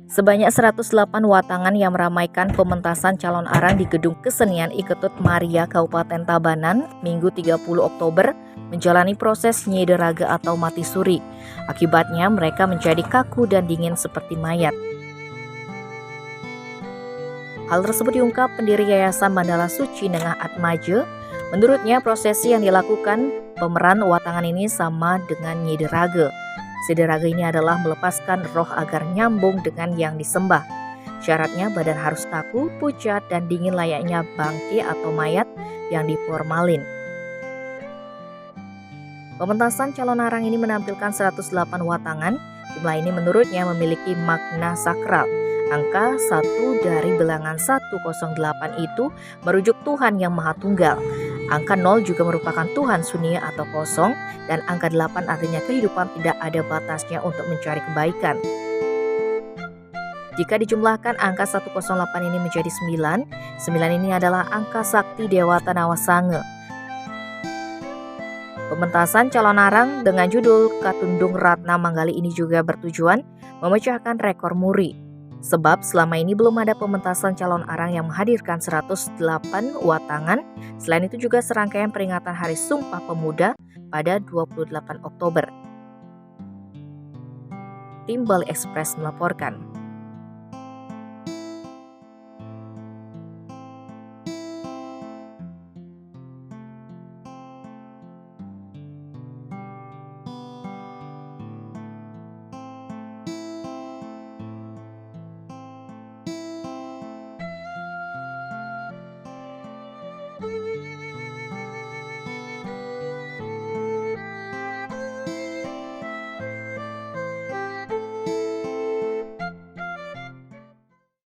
Sebanyak 108 watangan yang meramaikan pementasan calon arang di Gedung Kesenian Iketut Maria Kabupaten Tabanan, Minggu 30 Oktober, menjalani proses nyederaga atau mati suri. Akibatnya mereka menjadi kaku dan dingin seperti mayat. Hal tersebut diungkap pendiri Yayasan Mandala Suci Nengah Atmaja. Menurutnya prosesi yang dilakukan pemeran watangan ini sama dengan nyederaga. Sederaga ini adalah melepaskan roh agar nyambung dengan yang disembah. Syaratnya badan harus kaku, pucat, dan dingin layaknya bangke atau mayat yang diformalin. Pementasan calon arang ini menampilkan 108 watangan. Jumlah ini menurutnya memiliki makna sakral. Angka 1 dari bilangan 108 itu merujuk Tuhan yang Maha Tunggal. Angka 0 juga merupakan Tuhan Sunia atau kosong, dan angka 8 artinya kehidupan tidak ada batasnya untuk mencari kebaikan. Jika dijumlahkan angka 108 ini menjadi 9, 9 ini adalah angka sakti Dewata Nawasange. Pementasan calon arang dengan judul Katundung Ratna Manggali ini juga bertujuan memecahkan rekor muri. Sebab selama ini belum ada pementasan calon arang yang menghadirkan 108 watangan. Selain itu juga serangkaian peringatan Hari Sumpah Pemuda pada 28 Oktober. Tim Bali Express melaporkan.